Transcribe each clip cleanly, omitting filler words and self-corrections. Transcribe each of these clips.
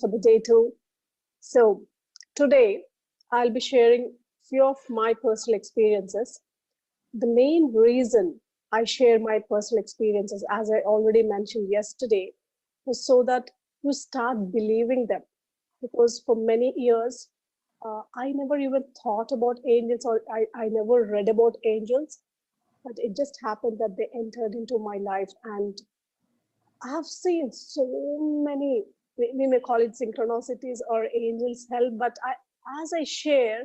for the day too. So today I'll be sharing few of my personal experiences. The main reason I share my personal experiences, as I already mentioned yesterday, was so that you start believing them. Because for many years, I never even thought about angels, or I never read about angels, but it just happened that they entered into my life. And I have seen so many, we may call it synchronicities or angels help, but as I share,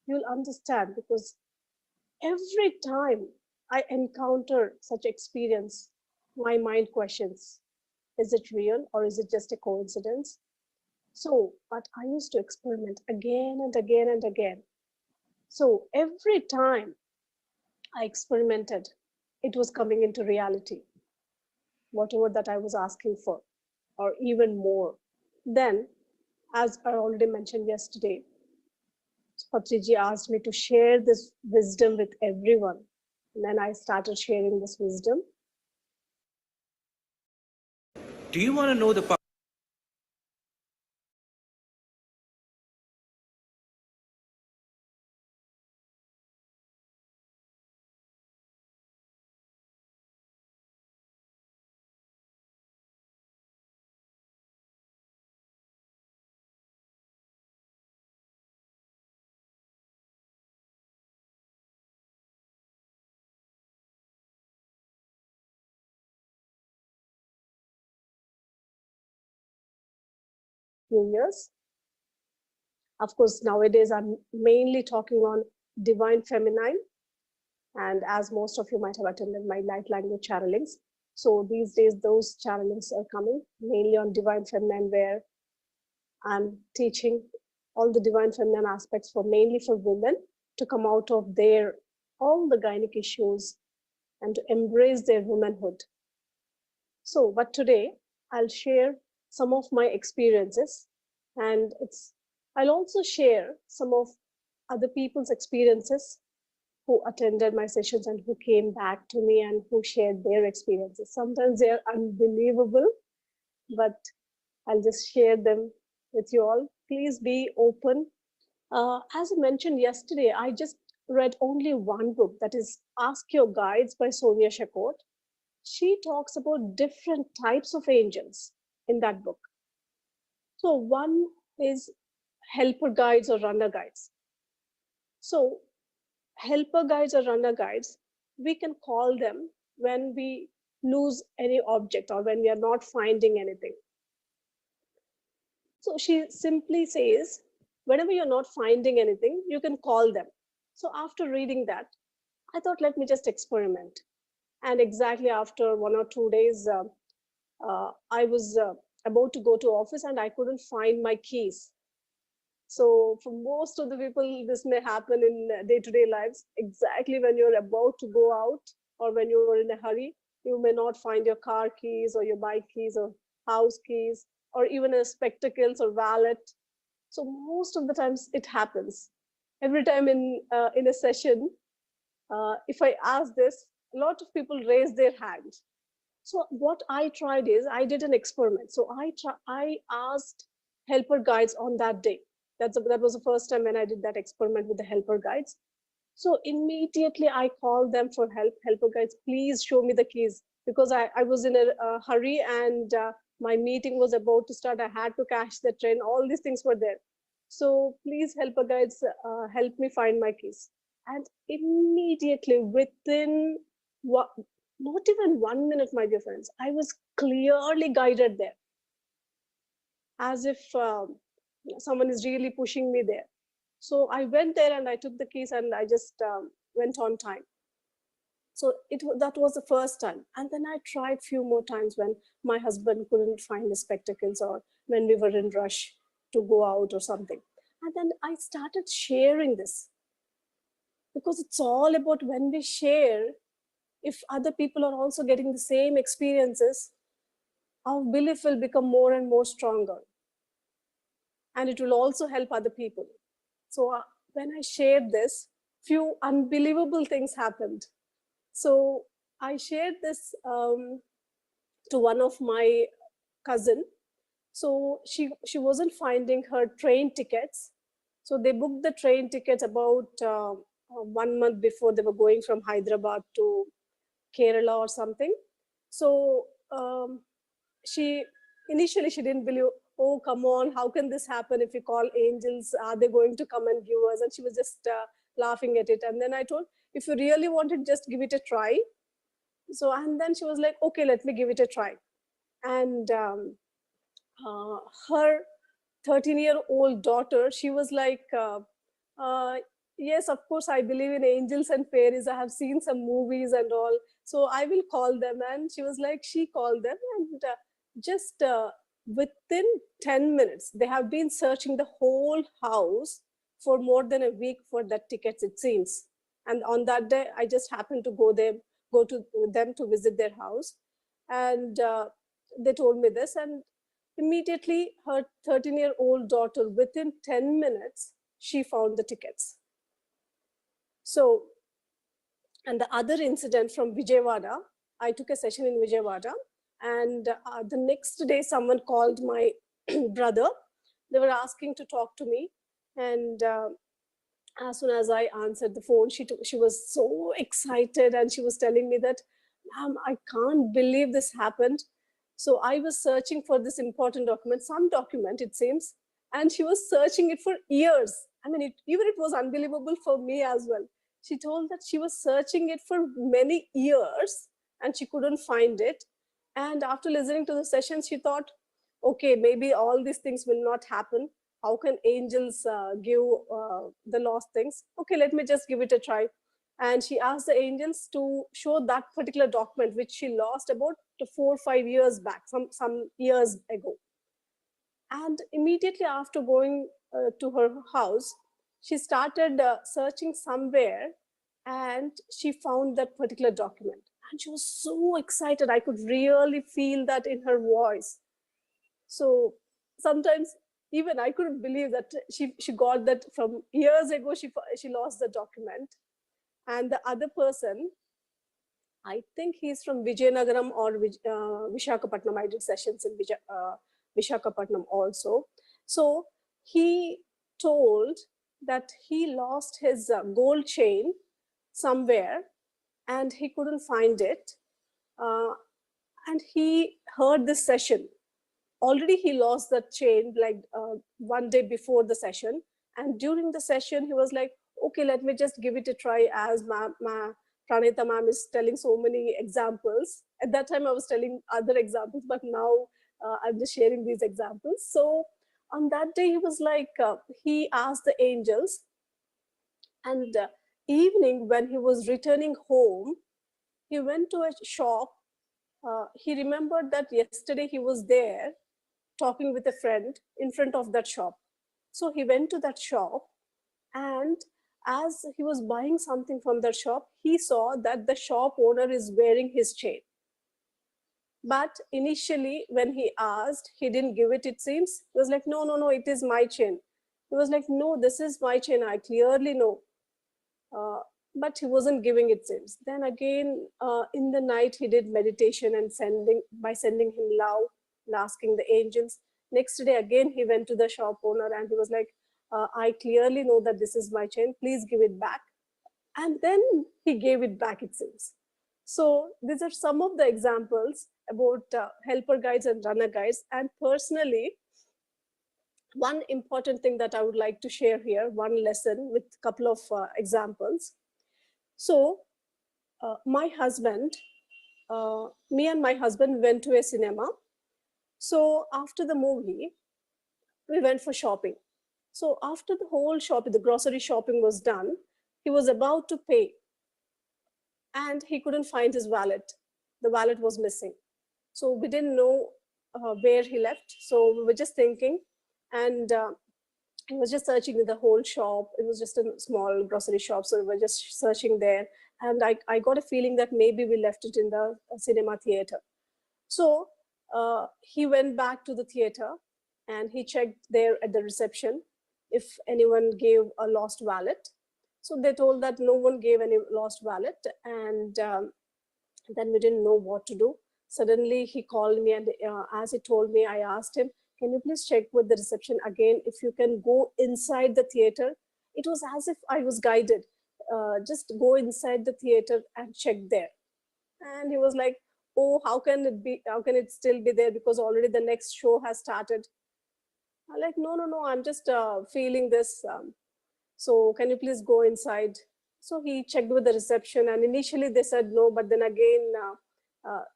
you'll understand, because every time I encounter such experience, my mind questions, is it real or is it just a coincidence? So, but I used to experiment again and again and again. So every time I experimented, it was coming into reality, whatever that I was asking for, or even more. Then, as I already mentioned yesterday, Patriji asked me to share this wisdom with everyone. And then I started sharing this wisdom. Do you want to know the Few years. Of course, nowadays I'm mainly talking on divine feminine. And as most of you might have attended my light language channelings, so these days those channelings are coming mainly on divine feminine, where I'm teaching all the divine feminine aspects for mainly for women to come out of their all the gynec issues and to embrace their womanhood. So, but today I'll share some of my experiences, and I'll also share some of other people's experiences who attended my sessions and who came back to me and who shared their experiences. Sometimes they are unbelievable, but I'll just share them with you all. Please be open. As I mentioned yesterday, I just read only one book, that is Ask Your Guides by Sonia Shakot. She talks about different types of angels in that book. So one is helper guides or runner guides. So helper guides or runner guides, we can call them when we lose any object or when we are not finding anything. So she simply says, whenever you're not finding anything, you can call them. So after reading that, I thought, let me just experiment. And exactly after 1 or 2 days, I was about to go to office and I couldn't find my keys. So for most of the people, this may happen in day-to-day lives. Exactly when you're about to go out or when you're in a hurry, you may not find your car keys or your bike keys or house keys or even a spectacles or wallet. So most of the times it happens. Every time in a session, if I ask this, a lot of people raise their hand. So what I tried is I did an experiment. So I asked helper guides on that day. That was the first time when I did that experiment with the helper guides. So immediately I called them for help. Helper guides, please show me the keys, because I was in a hurry and my meeting was about to start. I had to catch the train. All these things were there. So please, helper guides, help me find my keys. And immediately within what, not even 1 minute, my dear friends, I was clearly guided there, as if someone is really pushing me there. So I went there and I took the keys and I just went on time. So that was the first time. And then I tried few more times when my husband couldn't find his spectacles or when we were in rush to go out or something. And then I started sharing this, because it's all about when we share, if other people are also getting the same experiences, our belief will become more and more stronger. And it will also help other people. So when I shared this, few unbelievable things happened. So I shared this to one of my cousin, So she wasn't finding her train tickets. So they booked the train tickets about 1 month before they were going from Hyderabad to Kerala or something. So she initially she didn't believe. Oh, come on! How can this happen? If we call angels, are they going to come and give us? And she was just laughing at it. And then I told, if you really want it, just give it a try. So and then she was like, okay, let me give it a try. And uh, her 13-year-old daughter, she was like, uh, yes, of course, I believe in angels and fairies. I have seen some movies and all. So I will call them. And she was like, she called them. And just within 10 minutes, they have been searching the whole house for more than a week for that tickets, it seems. And on that day, I just happened to go to them to visit their house. And they told me this. And immediately, her 13-year-old daughter, within 10 minutes, she found the tickets. So, and the other incident from Vijayawada, I took a session in Vijayawada, and the next day, someone called my brother. They were asking to talk to me, and as soon as I answered the phone, she was so excited, and she was telling me that, "Ma'am, I can't believe this happened." So I was searching for this important document, some document it seems, and she was searching it for years. I mean, even it was unbelievable for me as well. She told that she was searching it for many years and she couldn't find it. And after listening to the session, she thought, okay, maybe all these things will not happen. How can angels give the lost things? Okay, let me just give it a try. And she asked the angels to show that particular document which she lost about 4 or 5 years back, some years ago. And immediately after going to her house, she started searching somewhere, and she found that particular document. And she was so excited. I could really feel that in her voice. So sometimes even I couldn't believe that she got that from years ago. She lost the document. And the other person, I think he's from Vijayanagaram or Vishakhapatnam. I did sessions in Vishakhapatnam also. So he told that he lost his gold chain somewhere and he couldn't find it. And he heard this session. Already he lost that chain like 1 day before the session. And during the session, he was like, okay, let me just give it a try, as Pranahita ma'am is telling so many examples. At that time, I was telling other examples, but now I'm just sharing these examples. So on that day, he was like, he asked the angels, and evening when he was returning home, he went to a shop. He remembered that yesterday he was there talking with a friend in front of that shop. So he went to that shop, and as he was buying something from that shop, he saw that the shop owner is wearing his chain. But initially, when he asked, he didn't give it, it seems. He was like, no, no, no, it is my chain. He was like, no, this is my chain. I clearly know. But he wasn't giving it seems. Then again, in the night, he did meditation and sending him love and asking the angels. Next day, again, he went to the shop owner and he was like, I clearly know that this is my chain. Please give it back. And then he gave it back, it seems. So these are some of the examples about helper guides and runner guides. And personally, one important thing that I would like to share here, one lesson with a couple of examples. So my husband, me and my husband went to a cinema. So after the movie, we went for shopping. So after the whole shopping, the grocery shopping was done, he was about to pay and he couldn't find his wallet. The wallet was missing. So we didn't know where he left. So we were just thinking, and he was just searching the whole shop. It was just a small grocery shop. So we were just searching there. And I got a feeling that maybe we left it in the cinema theater. So he went back to the theater and he checked there at the reception if anyone gave a lost wallet. So they told that no one gave any lost wallet. And then we didn't know what to do. Suddenly he called me, and as he told me, I asked him, can you please check with the reception again if you can go inside the theater? It was as if I was guided. Just go inside the theater and check there. And he was like, oh, how can it be? How can it still be there? Because already the next show has started. I'm like, no, I'm just feeling this. So can you please go inside? So he checked with the reception, and initially they said no, but then again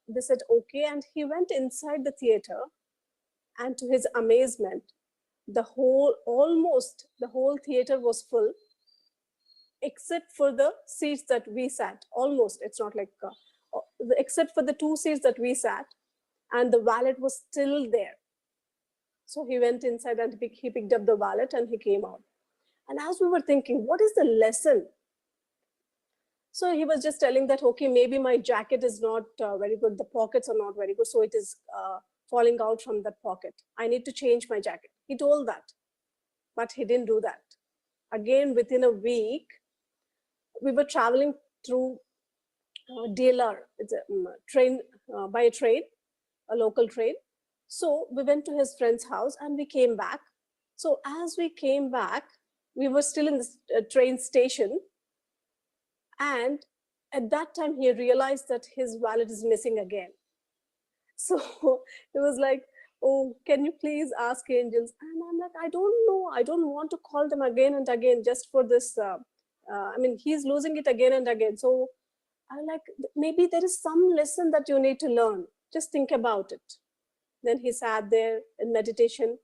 they said okay, and he went inside the theater, and to his amazement, almost the whole theater was full, except for the seats that we sat. Almost, it's not like, except for the 2 seats that we sat, and the valet was still there. So he went inside and he picked up the valet and he came out. And as we were thinking, what is the lesson? So he was just telling that, okay, maybe my jacket is not very good. The pockets are not very good. So it is falling out from that pocket. I need to change my jacket. He told that, but he didn't do that. Again, within a week, we were traveling through DLR. It's a train, by a train, a local train. So we went to his friend's house and we came back. So as we came back, we were still in the train station. And at that time, he realized that his wallet is missing again. So it was like, oh, can you please ask angels? And I'm like, I don't know. I don't want to call them again and again just for this. I mean, he's losing it again and again. So I'm like, maybe there is some lesson that you need to learn. Just think about it. Then he sat there in meditation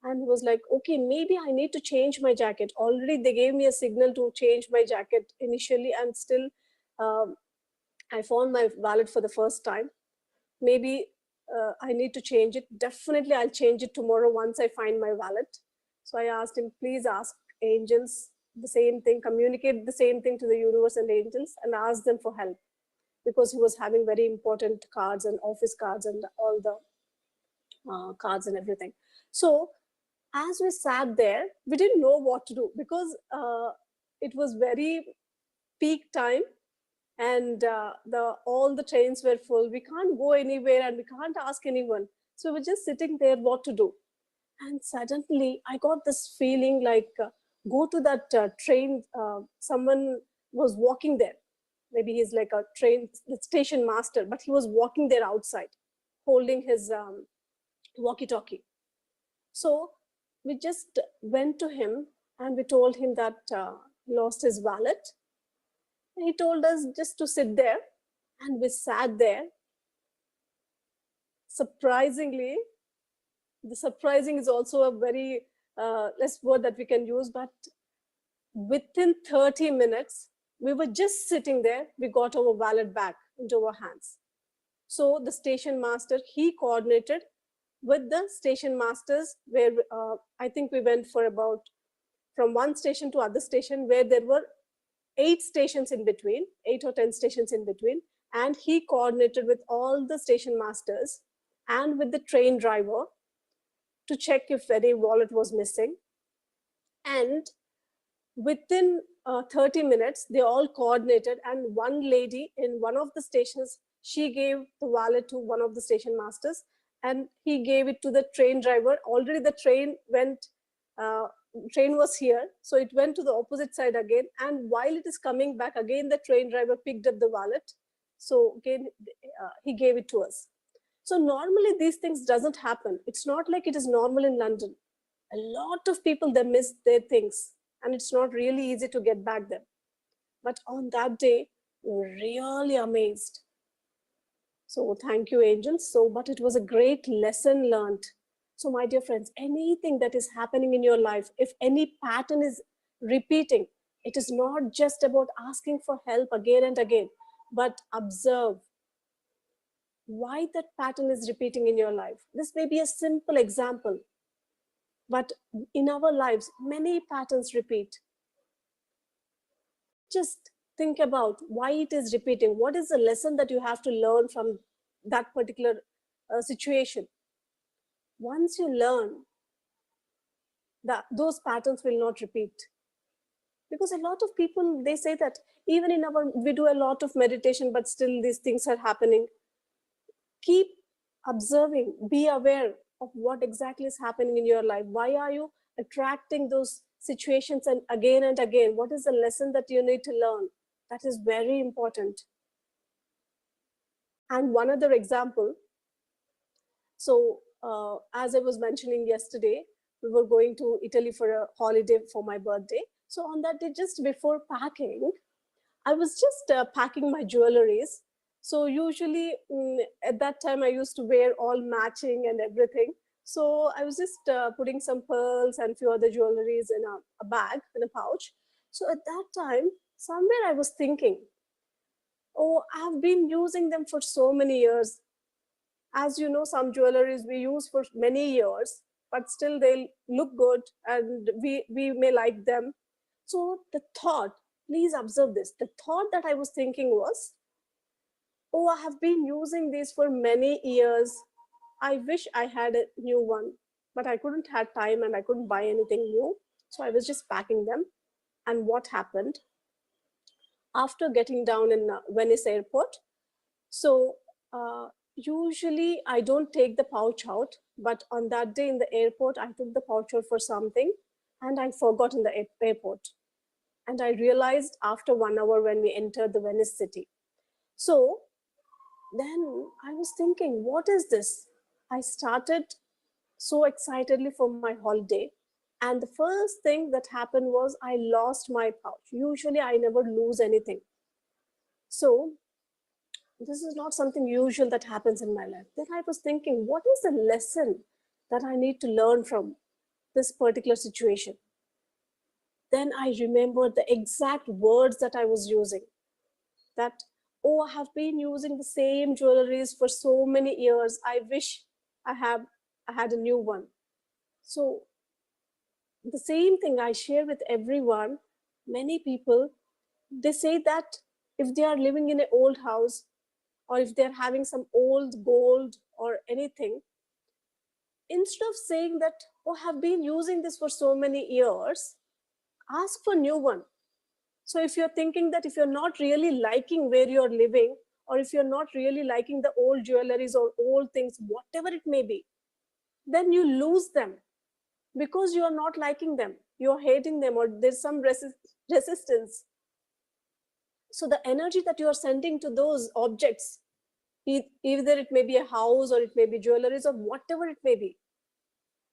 and he was like, okay, maybe I need to change my jacket. Already they gave me a signal to change my jacket initially, and still I found my wallet for the first time. Maybe I need to change it. Definitely I'll change it tomorrow once I find my wallet. So I asked him, please ask angels the same thing, communicate the same thing to the universe and angels, and ask them for help, because he was having very important cards and office cards and all the cards and everything. So as we sat there, we didn't know what to do, because it was very peak time, and all the trains were full. We can't go anywhere and we can't ask anyone. So we're just sitting there, what to do. And suddenly I got this feeling like, go to that train. Someone was walking there. Maybe he's like a train station master, but he was walking there outside, holding his walkie-talkie. So we just went to him and we told him that he lost his wallet. And he told us just to sit there, and we sat there. Surprisingly, the surprising is also a very less word that we can use, but within 30 minutes, we were just sitting there. We got our wallet back into our hands. So the station master, he coordinated with the station masters, where I think we went for about from one station to other station, where there were 8 stations in between, 8 or 10 stations in between. And he coordinated with all the station masters and with the train driver to check if any wallet was missing. And within 30 minutes, they all coordinated, and one lady in one of the stations, she gave the wallet to one of the station masters, and he gave it to the train driver. Already the train was here, so it went to the opposite side again, and while it is coming back again, the train driver picked up the wallet. So again, he gave it to us. So normally these things doesn't happen. It's not like it is normal in London. A lot of people, they miss their things, and it's not really easy to get back them. But on that day, we were really amazed. So thank you, angels. But it was a great lesson learned. So my dear friends, anything that is happening in your life, if any pattern is repeating, it is not just about asking for help again and again, but observe why that pattern is repeating in your life. This may be a simple example, but in our lives, many patterns repeat. Just think about why it is repeating. What is the lesson that you have to learn from that particular situation? Once you learn, those patterns will not repeat. Because a lot of people, they say that even we do a lot of meditation, but still these things are happening. Keep observing, be aware of what exactly is happening in your life. Why are you attracting those situations and again? What is the lesson that you need to learn? That is very important. And one other example. So as I was mentioning yesterday, we were going to Italy for a holiday for my birthday. So on that day, just before packing, I was just packing my jewelries. So usually at that time, I used to wear all matching and everything. So I was just putting some pearls and few other jewelries in a bag, in a pouch. So at that time, somewhere I was thinking, oh, I've been using them for so many years. As you know, some jewelries we use for many years, but still they look good and we may like them. So the thought, please observe this, the thought that I was thinking was, oh, I have been using these for many years. I wish I had a new one, but I couldn't have time and I couldn't buy anything new. So I was just packing them. And what happened? After getting down in Venice airport, so usually I don't take the pouch out, but on that day in the airport, I took the pouch out for something and I forgot in the airport. And I realized after 1 hour when we entered the Venice city. So then I was thinking, what is this? I started so excitedly for my holiday. And the first thing that happened was I lost my pouch. Usually I never lose anything. So this is not something usual that happens in my life. Then I was thinking, what is the lesson that I need to learn from this particular situation? Then I remembered the exact words that I was using. That, oh, I have been using the same jewelries for so many years. I wish I had a new one. So the same thing I share with everyone. Many people, they say that if they are living in an old house, or if they're having some old gold or anything, instead of saying that, oh, I have been using this for so many years, ask for new one. So if you're thinking that if you're not really liking where you're living, or if you're not really liking the old jewelries or old things, whatever it may be, then you lose them because you're not liking them, you're hating them, or there's some resistance. So the energy that you are sending to those objects, either it may be a house or it may be jewelries or whatever it may be.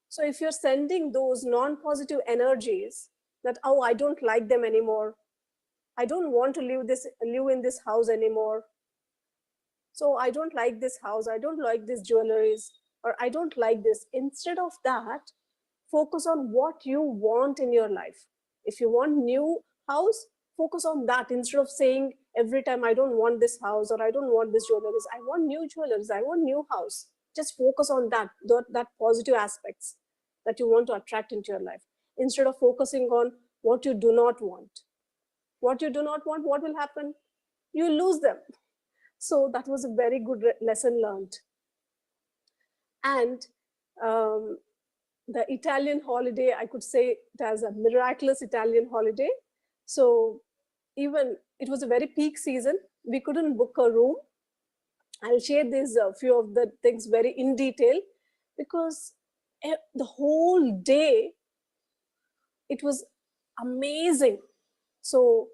So if you're sending those non-positive energies that, oh, I don't like them anymore, I don't want to live in this house anymore, so I don't like this house, I don't like these jewelries, or I don't like this. Instead of that, focus on what you want in your life. If you want new house, focus on that instead of saying every time, I don't want this house, or I don't want this jewelries, I want new jewelries, I want new house. Just focus on that positive aspects that you want to attract into your life, instead of focusing on what you do not want. What you do not want, what will happen? You lose them. So that was a very good lesson learned. And the Italian holiday, I could say it as a miraculous Italian holiday. So even it was a very peak season. We couldn't book a room. I'll share this few of the things very in detail, because the whole day it was amazing. So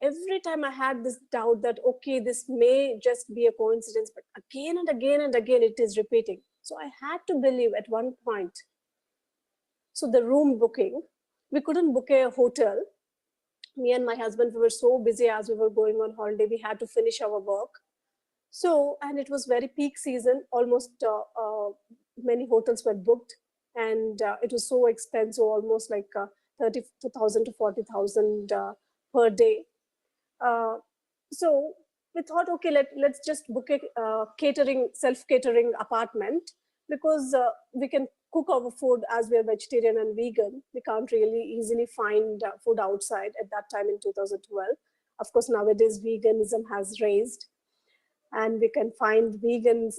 every time I had this doubt that, okay, this may just be a coincidence, but again and again and again it is repeating. So I had to believe at one point. So the room booking, we couldn't book a hotel. Me and my husband, we were so busy as we were going on holiday, we had to finish our work. So, and it was very peak season, almost many hotels were booked, and it was so expensive, almost like 30,000 to 40,000 per day. So we thought, okay, let's just book a self-catering apartment, because we can cook our food. As we are vegetarian and vegan, we can't really easily find food outside at that time in 2012. Of course, nowadays veganism has raised, and we can find vegan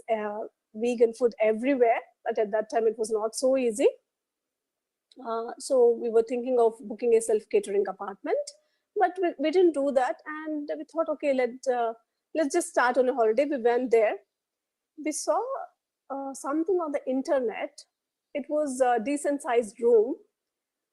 food everywhere, but at that time it was not so easy. So we were thinking of booking a self-catering apartment, but we didn't do that. And we thought, okay, let's just start on a holiday. We went there. We saw something on the internet. It was a decent sized room,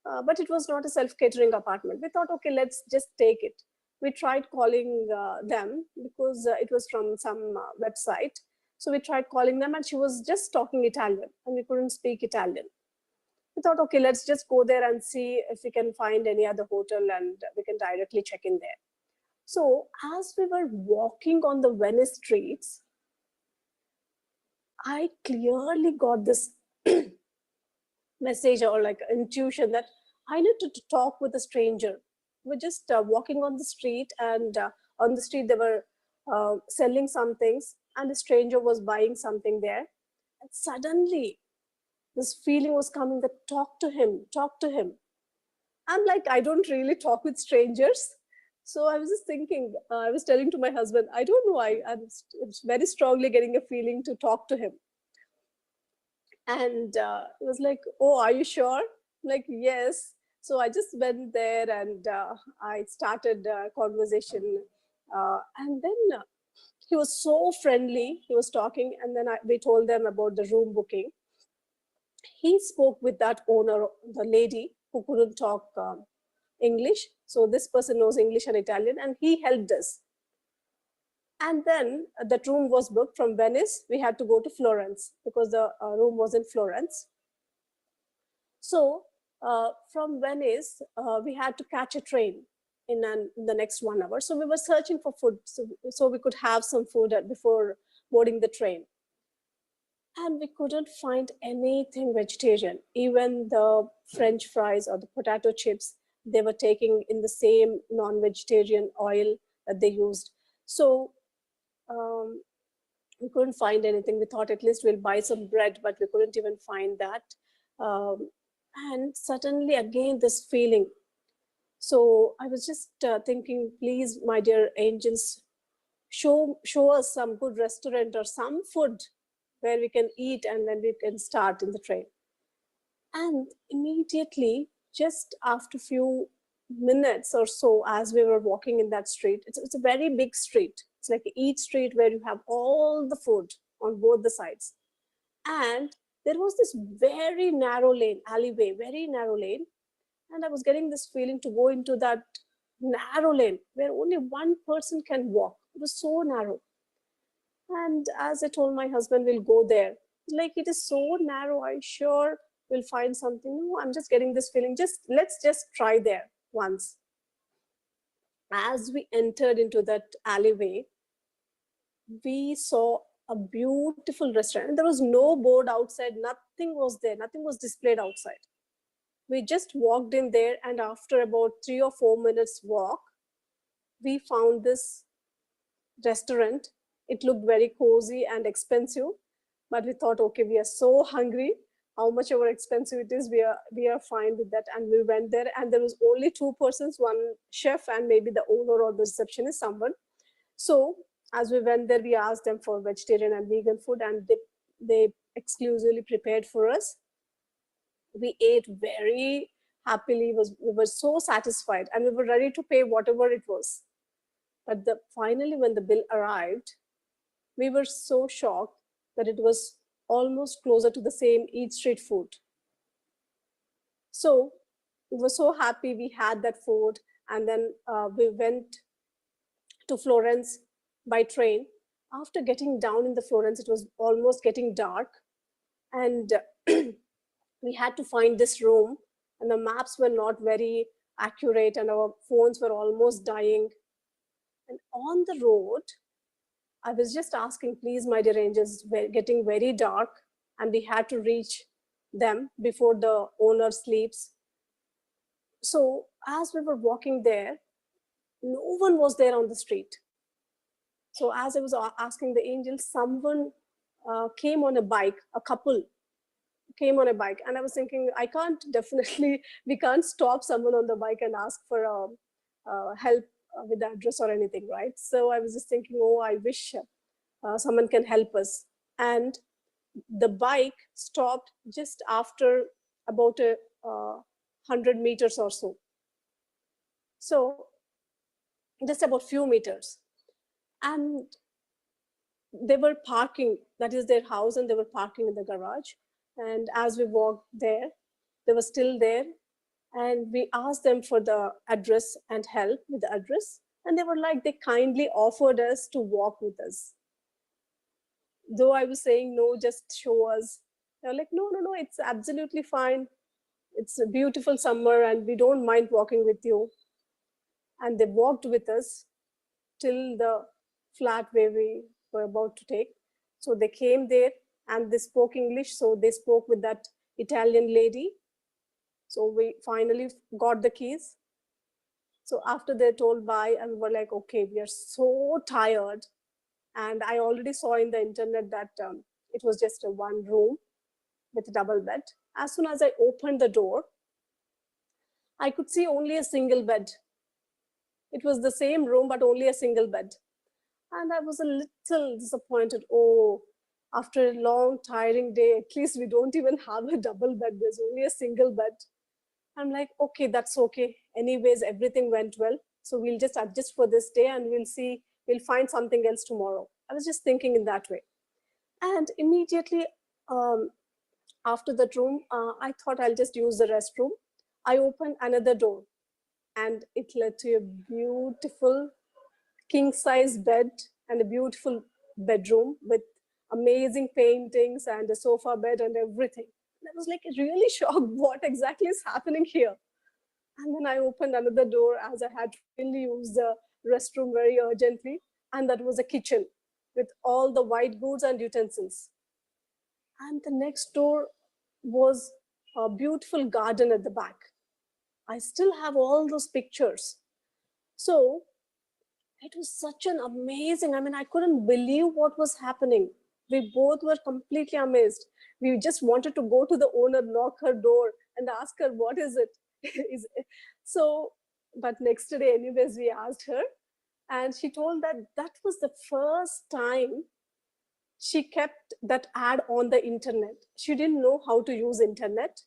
but it was not a self-catering apartment. We thought, okay, let's just take it. We tried calling them because it was from some website. So we tried calling them, and she was just talking Italian, and we couldn't speak Italian. We thought, okay, let's just go there and see if we can find any other hotel, and we can directly check in there. So as we were walking on the Venice streets, I clearly got this message or like intuition that I need to talk with a stranger. We're just walking on the street, and on the street they were selling some things, and a stranger was buying something there. And suddenly, this feeling was coming that talk to him, talk to him. I'm like, I don't really talk with strangers. So I was just thinking, I was telling to my husband, I don't know, I'm very strongly getting a feeling to talk to him. And it was like, oh, are you sure? I'm like, yes. So I just went there, and I started a conversation. And then he was so friendly. He was talking, and then we told them about the room booking. He spoke with that owner, the lady who couldn't talk English. So this person knows English and Italian, and he helped us. And then that room was booked from Venice. We had to go to Florence because the room was in Florence. So from Venice, we had to catch a train in the next 1 hour. So we were searching for food so we could have some food before boarding the train. And we couldn't find anything vegetarian. Even the French fries or the potato chips, they were taking in the same non-vegetarian oil that they used. So we couldn't find anything. We thought at least we'll buy some bread, but we couldn't even find that. And suddenly again, this feeling. So I was just thinking, please, my dear angels, show us some good restaurant or some food where we can eat, and then we can start in the train. And immediately, just after a few minutes or so, as we were walking in that street, it's a very big street. It's like each street where you have all the food on both the sides. And there was this very narrow lane, alleyway, very narrow lane. And I was getting this feeling to go into that narrow lane where only one person can walk. It was so narrow. And as I told my husband, we'll go there. Like, it is so narrow, I sure we'll find something. No, I'm just getting this feeling. Let's just try there once. As we entered into that alleyway, we saw a beautiful restaurant. And there was no board outside, nothing was there, nothing was displayed outside. We just walked in there, and after about 3 or 4 minutes walk, we found this restaurant. It looked very cozy and expensive, but we thought, okay, we are so hungry. How much ever expensive it is, we are fine with that. And we went there, and there was only 2 persons, one chef and maybe the owner or the receptionist, someone. So as we went there, we asked them for vegetarian and vegan food, and they exclusively prepared for us. We ate very happily. We were so satisfied, and we were ready to pay whatever it was. But finally, when the bill arrived, we were so shocked that it was almost closer to the same Eat Street food. So we were so happy we had that food, and then we went to Florence by train. After getting down in the Florence, it was almost getting dark, and we had to find this room, and the maps were not very accurate, and our phones were almost dying. And on the road, I was just asking, please, my dear angels, getting very dark, and we had to reach them before the owner sleeps. So as we were walking there, no one was there on the street. So as I was asking the angels, someone came on a bike, a couple came on a bike. And I was thinking, we can't stop someone on the bike and ask for help with the address or anything, right? So I was just thinking, oh, I wish someone can help us. And the bike stopped just after about 100 meters or so. So just about few meters. And they were parking, that is their house, and they were parking in the garage. And as we walked there, they were still there. And we asked them for the address and help with the address. And they were like, they kindly offered us to walk with us. Though I was saying, no, just show us. They're like, no, no, no, it's absolutely fine. It's a beautiful summer and we don't mind walking with you. And they walked with us till the flat where we were about to take. So they came there and they spoke English. So they spoke with that Italian lady. So we finally got the keys. So after they told bye, and we were like, okay, we are so tired. And I already saw in the internet that it was just a one room with a double bed. As soon as I opened the door, I could see only a single bed. It was the same room, but only a single bed. And I was a little disappointed. Oh, after a long, tiring day, at least we don't even have a double bed. There's only a single bed. I'm like, okay, that's okay. Anyways, everything went well. So we'll just adjust for this day and we'll see, we'll find something else tomorrow. I was just thinking in that way. And immediately after that room, I thought I'll just use the restroom. I opened another door and it led to a beautiful king size bed and a beautiful bedroom with amazing paintings and a sofa bed and everything. And I was like really shocked, what exactly is happening here? And then I opened another door as I had to really use the restroom very urgently. And that was a kitchen with all the white goods and utensils. And the next door was a beautiful garden at the back. I still have all those pictures. So it was such an amazing, I mean, I couldn't believe what was happening. We both were completely amazed. We just wanted to go to the owner, knock her door and ask her, what is it? So, but next day anyways, we asked her and she told that that was the first time she kept that ad on the internet. She didn't know how to use internet.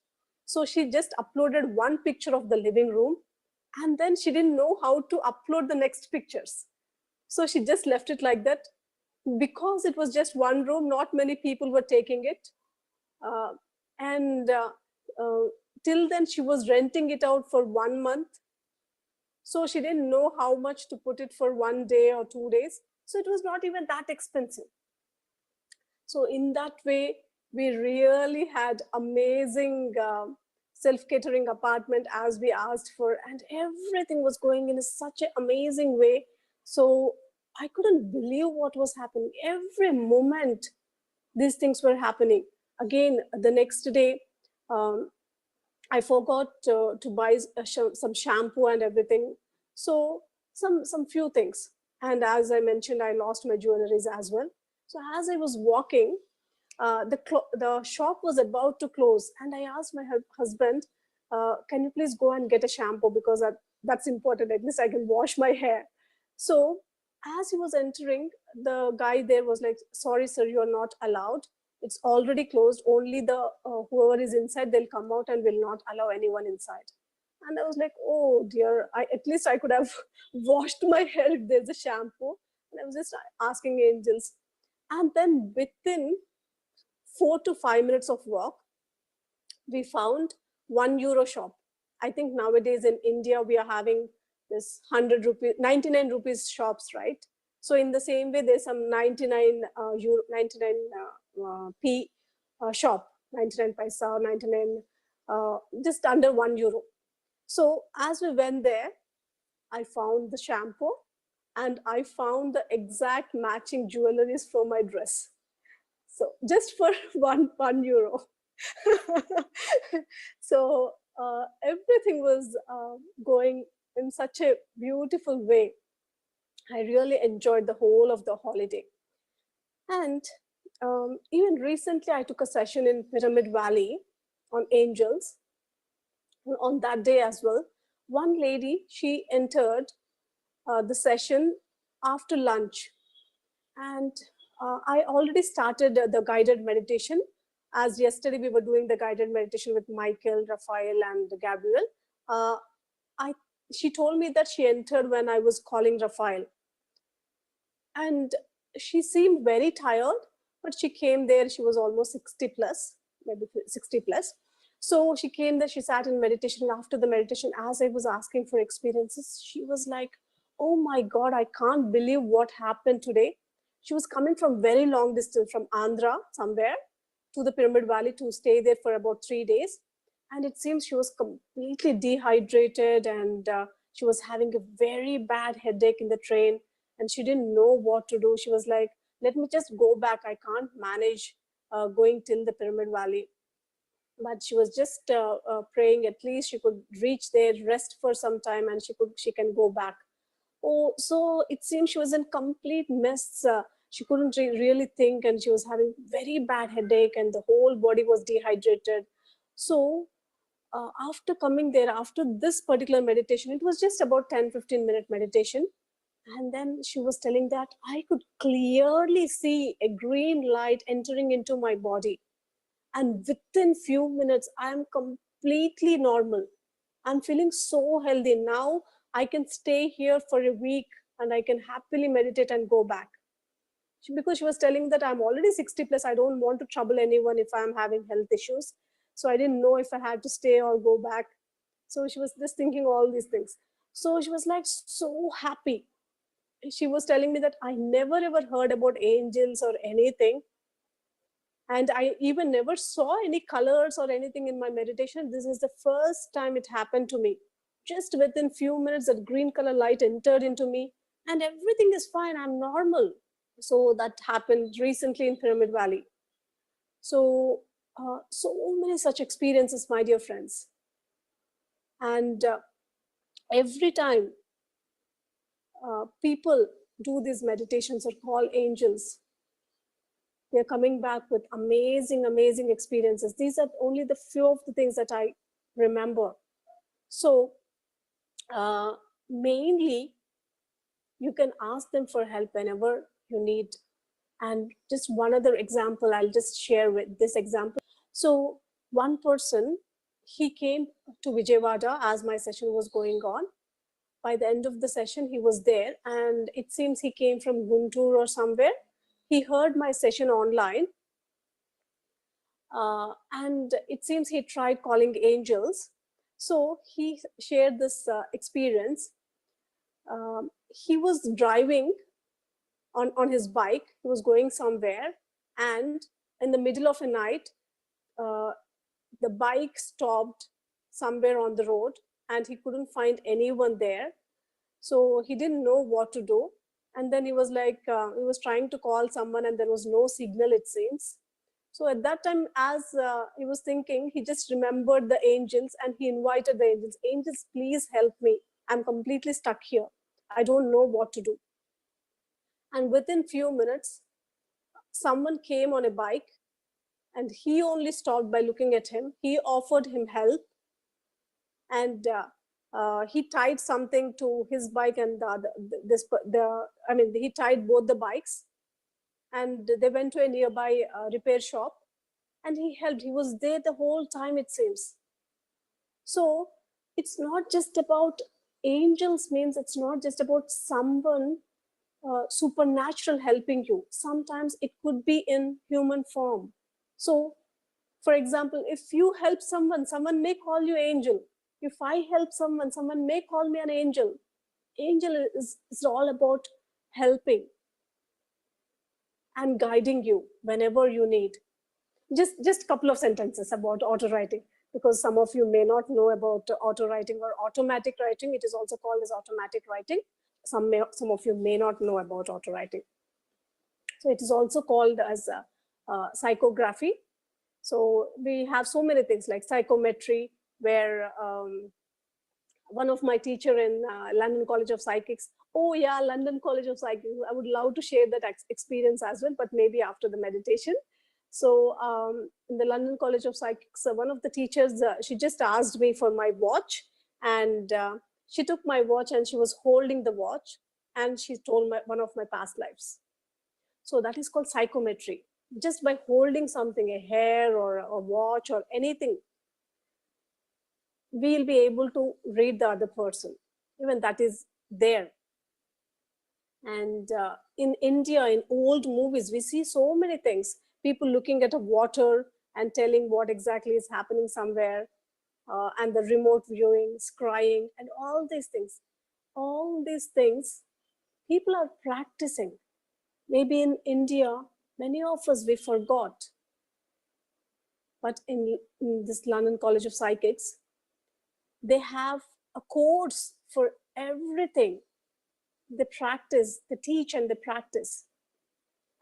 So she just uploaded one picture of the living room and then she didn't know how to upload the next pictures. So she just left it like that. Because it was just one room, not many people were taking it. Uh, and till then she was renting it out for 1 month. So she didn't know how much to put it for 1 day or 2 days. So it was not even that expensive. So in that way, we really had amazing self-catering apartment as we asked for, and everything was going in such an amazing way. So I couldn't believe what was happening. Every moment, these things were happening. Again, the next day, I forgot to buy some shampoo and everything. So some few things. And as I mentioned, I lost my jewelries as well. So as I was walking, the shop was about to close. And I asked my husband, can you please go and get a shampoo because that's important. At least I can wash my hair. So as he was entering, the guy there was like, sorry, sir, you're not allowed. It's already closed. Only the whoever is inside, they'll come out and will not allow anyone inside. And I was like, oh dear, at least I could have washed my hair if there's a shampoo. And I was just asking angels. And then within 4 to 5 minutes of walk, we found €1 shop. I think nowadays in India, we are having this 100 rupees, 99 rupees shops, right? So in the same way, there's some 99 euro, 99 p shop, 99 paisa, 99, just under €1. So as we went there, I found the shampoo and I found the exact matching jewelries for my dress. So just for €1. So everything was going in such a beautiful way. I really enjoyed the whole of the holiday. And even recently, I took a session in Pyramid Valley on angels. And on that day as well, one lady, she entered the session after lunch. And I already started the guided meditation. As yesterday we were doing the guided meditation with Michael, Raphael, and Gabriel. She told me that she entered when I was calling Raphael. And she seemed very tired, but she came there. She was almost 60 plus, maybe 60 plus. So she came there, she sat in meditation. After the meditation, as I was asking for experiences, she was like, oh my God, I can't believe what happened today. She was coming from very long distance, from Andhra somewhere, to the Pyramid Valley to stay there for about 3 days. And it seems she was completely dehydrated, and she was having a very bad headache in the train, and she didn't know what to do. She was like, let me just go back. I can't manage going till the Pyramid Valley. But she was just praying at least she could reach there, rest for some time, and she can go back. Oh, so it seemed she was in complete mess. She couldn't really think, and she was having very bad headache, and the whole body was dehydrated. So after coming there, after this particular meditation, it was just about 10-15 minute meditation. And then she was telling that I could clearly see a green light entering into my body. And within few minutes, I am completely normal. I'm feeling so healthy. Now I can stay here for a week and I can happily meditate and go back. Because she was telling that I'm already 60 plus, I don't want to trouble anyone if I'm having health issues. So I didn't know if I had to stay or go back. So she was just thinking all these things. So she was like so happy. She was telling me that I never ever heard about angels or anything. And I even never saw any colors or anything in my meditation. This is the first time it happened to me. Just within few minutes, that green color light entered into me, and everything is fine. I'm normal. So that happened recently in Pyramid Valley. So, so many such experiences, my dear friends. And every time people do these meditations or call angels, they're coming back with amazing, amazing experiences. These are only the few of the things that I remember. So mainly, you can ask them for help whenever you need. And just one other example, I'll just share with this example. So one person, he came to Vijayawada as my session was going on. By the end of the session, he was there, and it seems he came from Guntur or somewhere. He heard my session online, and it seems he tried calling angels. So he shared this experience. He was driving on his bike. He was going somewhere, and in the middle of a night, uh, the bike stopped somewhere on the road, and he couldn't find anyone there. So he didn't know what to do. And then he was like, he was trying to call someone, and there was no signal, it seems. So at that time, as he was thinking, he just remembered the angels, and he invited the angels. Angels, please help me. I'm completely stuck here. I don't know what to do. And within few minutes, someone came on a bike, and he only stopped by looking at him. He offered him help, and he tied something to his bike and he tied both the bikes, and they went to a nearby repair shop, and he helped. He was there the whole time, it seems. So it's not just about angels, means it's not just about someone supernatural helping you. Sometimes it could be in human form. So for example, if you help someone, someone may call you angel. If I help someone, someone may call me an angel. Angel is all about helping and guiding you whenever you need. Just a couple of sentences about auto writing, because some of you may not know about auto writing or automatic writing. It is also called as automatic writing. Some of you may not know about auto writing. So it is also called as psychography. So we have so many things like psychometry, where one of my teacher in London College of Psychics, oh yeah, London College of Psychics, I would love to share that experience as well, but maybe after the meditation. So in the London College of Psychics, one of the teachers, she just asked me for my watch, and she took my watch and she was holding the watch, and she told one of my past lives. So that is called psychometry. Just by holding something, a hair or a watch or anything, we'll be able to read the other person. Even that is there. And in India, in old movies, we see so many things. People looking at a water and telling what exactly is happening somewhere, and the remote viewing, scrying, and all these things. All these things people are practicing. Maybe in India, many of us, we forgot. But in this London College of Psychics, they have a course for everything. They practice, they teach, and they practice.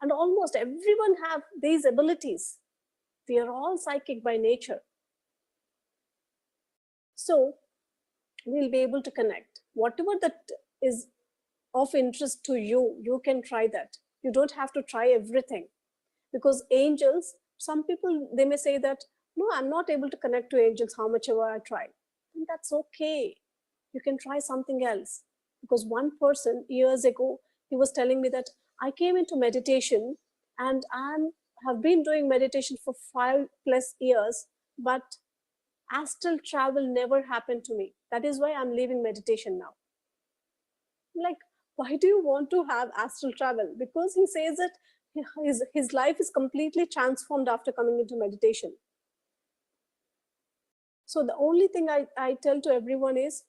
And almost everyone have these abilities. We are all psychic by nature. So we'll be able to connect. Whatever that is of interest to you, you can try that. You don't have to try everything. Because angels, some people, they may say that, no, I'm not able to connect to angels how much ever I try. And that's okay. You can try something else. Because one person years ago, he was telling me that I came into meditation and I have been doing meditation for 5+ years, but astral travel never happened to me. That is why I'm leaving meditation now. Like, why do you want to have astral travel? Because he says that his life is completely transformed after coming into meditation. So the only thing I tell to everyone is,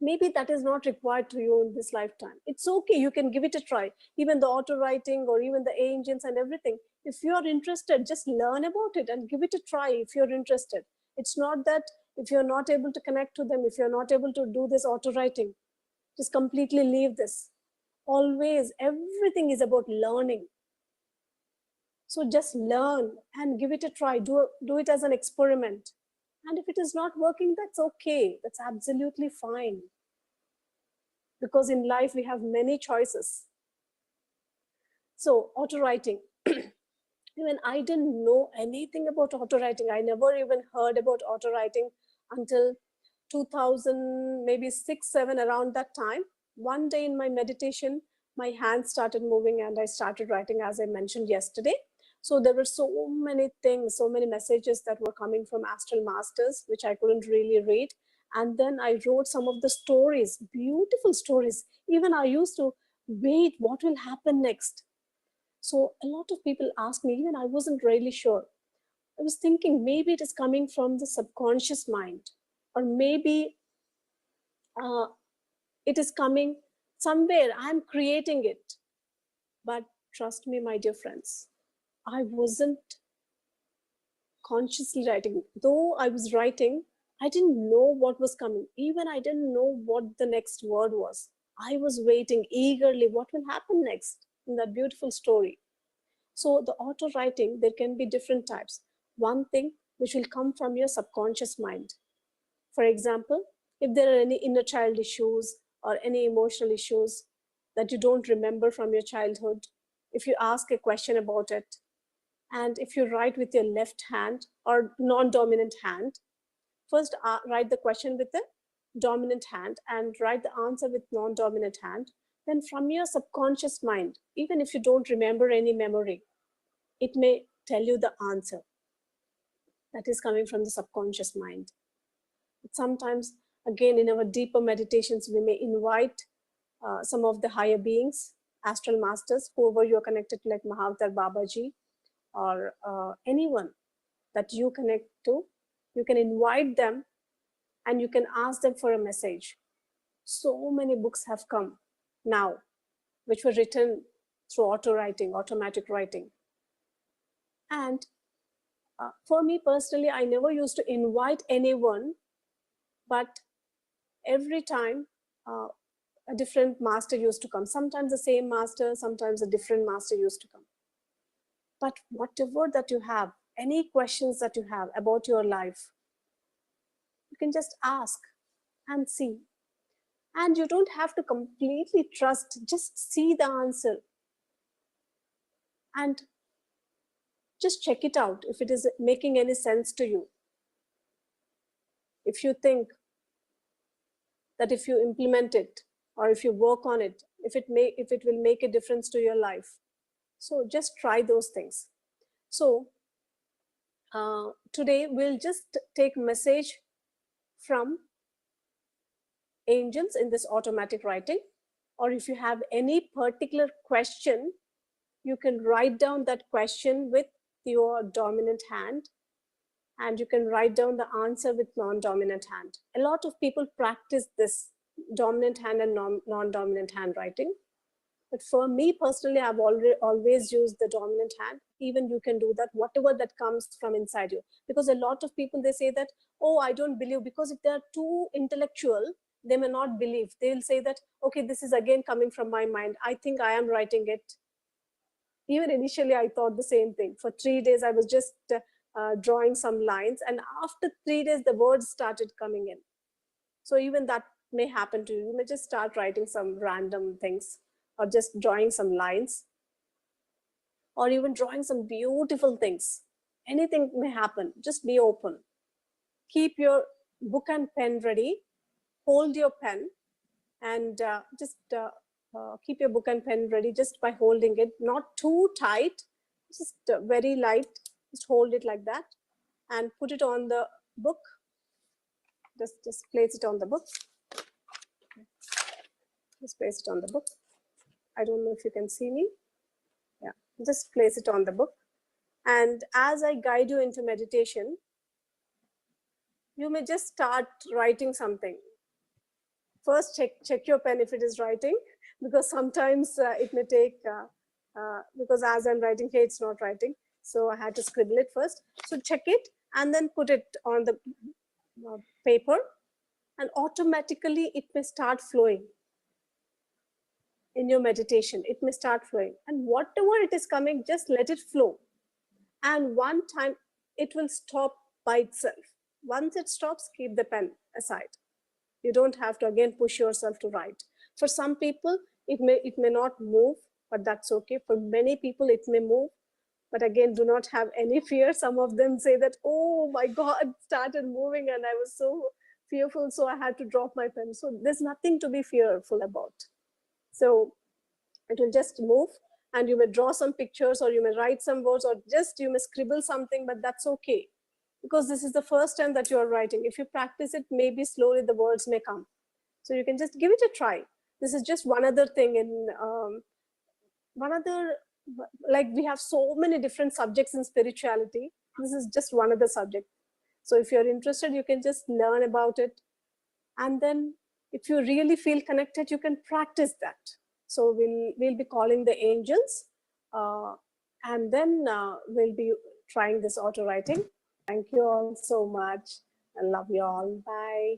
maybe that is not required to you in this lifetime. It's okay, you can give it a try. Even the auto writing or even the angels and everything. If you're interested, just learn about it and give it a try if you're interested. It's not that if you're not able to connect to them, if you're not able to do this auto writing, just completely leave this. Always, everything is about learning. So just learn and give it a try. Do it as an experiment. And if it is not working, that's okay. That's absolutely fine. Because in life, we have many choices. So auto writing. Even I didn't know anything about auto writing. I never even heard about auto writing until 2000, maybe 6, 7, around that time. One day in my meditation, my hands started moving and I started writing, as I mentioned yesterday. So there were so many things, so many messages that were coming from astral masters, which I couldn't really read. And then I wrote some of the stories, beautiful stories. Even I used to wait, what will happen next? So a lot of people ask me, even I wasn't really sure. I was thinking maybe it is coming from the subconscious mind, or maybe it is coming somewhere. I'm creating it. But trust me, my dear friends, I wasn't consciously writing. Though I was writing, I didn't know what was coming. Even I didn't know what the next word was. I was waiting eagerly, what will happen next in that beautiful story. So the auto writing, there can be different types. One thing which will come from your subconscious mind. For example, if there are any inner child issues or any emotional issues that you don't remember from your childhood, if you ask a question about it, and if you write with your left hand or non-dominant hand, first write the question with the dominant hand and write the answer with non-dominant hand. Then from your subconscious mind, even if you don't remember any memory, it may tell you the answer that is coming from the subconscious mind. But sometimes, again, in our deeper meditations, we may invite some of the higher beings, astral masters, whoever you're connected to, like Mahavatar Babaji, or anyone that you connect to. You can invite them and you can ask them for a message. So many books have come now, which were written through auto writing, automatic writing. And for me personally, I never used to invite anyone, but every time a different master used to come. Sometimes the same master, sometimes a different master used to come. But whatever that you have, any questions that you have about your life, you can just ask and see. And you don't have to completely trust, just see the answer. And just check it out if it is making any sense to you. If you think that if you implement it or if you work on it, if it will make a difference to your life. So just try those things. So today we'll just take message from angels in this automatic writing. or if you have any particular question, you can write down that question with your dominant hand, and you can write down the answer with non-dominant hand. A lot of people practice this dominant hand and non-dominant handwriting. But for me personally, I've always used the dominant hand. Even you can do that, whatever that comes from inside you. Because a lot of people, they say that, oh, I don't believe, because if they're too intellectual, they may not believe. They'll say that, okay, this is again coming from my mind. I think I am writing it. Even initially, I thought the same thing. For 3 days, I was just drawing some lines. And after 3 days, the words started coming in. So even that may happen to you. You may just start writing some random things, or just drawing some lines, or even drawing some beautiful things. Anything may happen. Just be open. Keep your book and pen ready. Hold your pen, and just keep your book and pen ready just by holding it, not too tight, just very light. Just hold it like that and put it on the book. Just place it on the book. Just place it on the book. I don't know if you can see me. Yeah, just place it on the book. And as I guide you into meditation, you may just start writing something. First, check your pen if it is writing, because sometimes it may take, because as I'm writing here, it's not writing. So I had to scribble it first. So check it and then put it on the paper, and automatically it may start flowing. In your meditation, it may start flowing, and whatever it is coming, just let it flow. And one time it will stop by itself. Once it stops, keep the pen aside. You don't have to again push yourself to write. For some people, it may not move, but that's okay. For many people, it may move, but again, do not have any fear. Some of them say that, oh my God, it started moving and I was so fearful, so I had to drop my pen. So there's nothing to be fearful about. So it will just move, and you may draw some pictures, or you may write some words, or just you may scribble something, but that's okay. Because this is the first time that you are writing. If you practice it, maybe slowly the words may come. So you can just give it a try. This is just one other thing in like we have so many different subjects in spirituality. This is just one other subject. So if you're interested, you can just learn about it. And then if you really feel connected, you can practice that. So we'll be calling the angels, and then we'll be trying this auto writing. Thank you all so much. I love you all. Bye.